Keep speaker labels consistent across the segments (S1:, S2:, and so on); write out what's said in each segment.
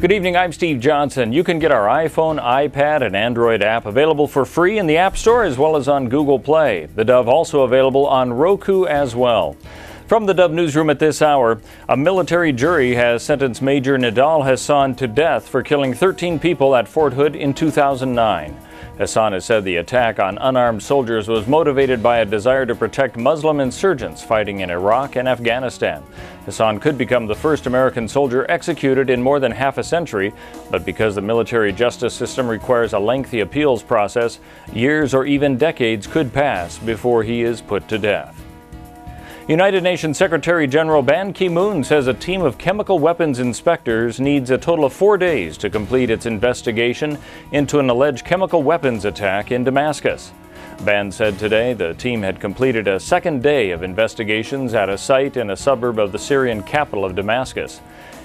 S1: Good evening, I'm Steve Johnson. You can get our iPhone, iPad, and Android app available for free in the App Store as well as on Google Play. The Dove also available on Roku as well. From the Dove Newsroom at this hour, a military jury has sentenced Major Nidal Hasan to death for killing 13 people at Fort Hood in 2009. Hasan has said the attack on unarmed soldiers was motivated by a desire to protect Muslim insurgents fighting in Iraq and Afghanistan. Hasan could become the first American soldier executed in more than half a century, but because the military justice system requires a lengthy appeals process, years or even decades could pass before he is put to death. United Nations Secretary General Ban Ki-moon says a team of chemical weapons inspectors needs a total of 4 days to complete its investigation into an alleged chemical weapons attack in Damascus. Ban said today the team had completed a second day of investigations at a site in a suburb of the Syrian capital of Damascus.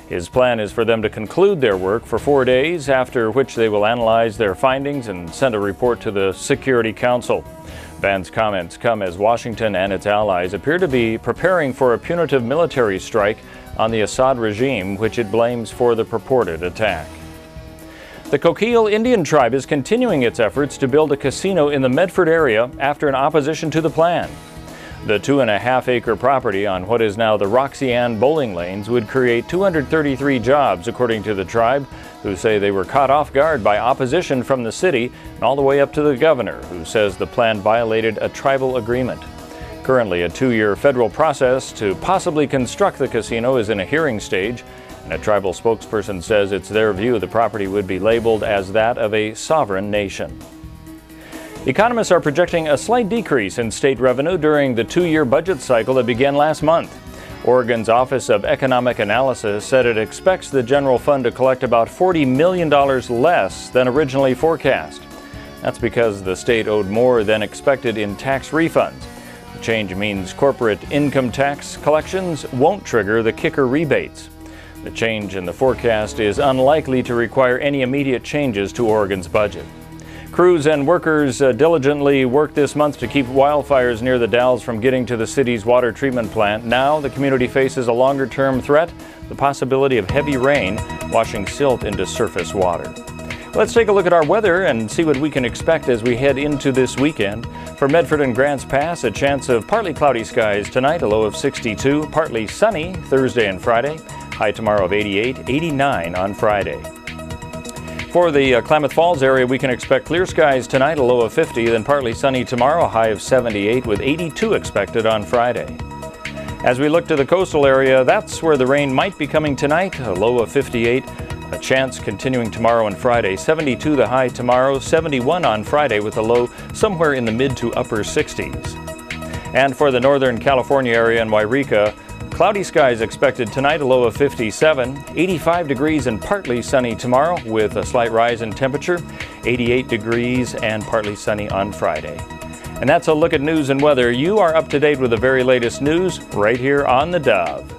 S1: His plan is for them to conclude their work for 4 days, after which they will analyze their findings and send a report to the Security Council. Ban's comments come as Washington and its allies appear to be preparing for a punitive military strike on the Assad regime, which it blames for the purported attack. The Coquille Indian tribe is continuing its efforts to build a casino in the Medford area after an opposition to the plan. The 2.5-acre property on what is now the Roxy-Ann bowling lanes would create 233 jobs, according to the tribe, who say they were caught off guard by opposition from the city and all the way up to the governor, who says the plan violated a tribal agreement. Currently, a 2-year federal process to possibly construct the casino is in a hearing stage, and a tribal spokesperson says it's their view the property would be labeled as that of a sovereign nation. Economists are projecting a slight decrease in state revenue during the 2-year budget cycle that began last month. Oregon's Office of Economic Analysis said it expects the general fund to collect about $40 million less than originally forecast. That's because the state owed more than expected in tax refunds. The change means corporate income tax collections won't trigger the kicker rebates. The change in the forecast is unlikely to require any immediate changes to Oregon's budget. Crews and workers diligently worked this month to keep wildfires near the Dalles from getting to the city's water treatment plant. Now the community faces a longer-term threat, the possibility of heavy rain washing silt into surface water. Let's take a look at our weather and see what we can expect as we head into this weekend. For Medford and Grants Pass, a chance of partly cloudy skies tonight, a low of 62, partly sunny Thursday and Friday, high tomorrow of 88, 89 on Friday. For the Klamath Falls area, we can expect clear skies tonight, a low of 50, then partly sunny tomorrow, a high of 78 with 82 expected on Friday. As we look to the coastal area, that's where the rain might be coming tonight, a low of 58, a chance continuing tomorrow and Friday, 72 the high tomorrow, 71 on Friday with a low somewhere in the mid to upper 60s. And for the Northern California area and Wairika, cloudy skies expected tonight, a low of 57, 85 degrees and partly sunny tomorrow with a slight rise in temperature, 88 degrees and partly sunny on Friday. And that's a look at news and weather. You are up to date with the very latest news right here on the Dove.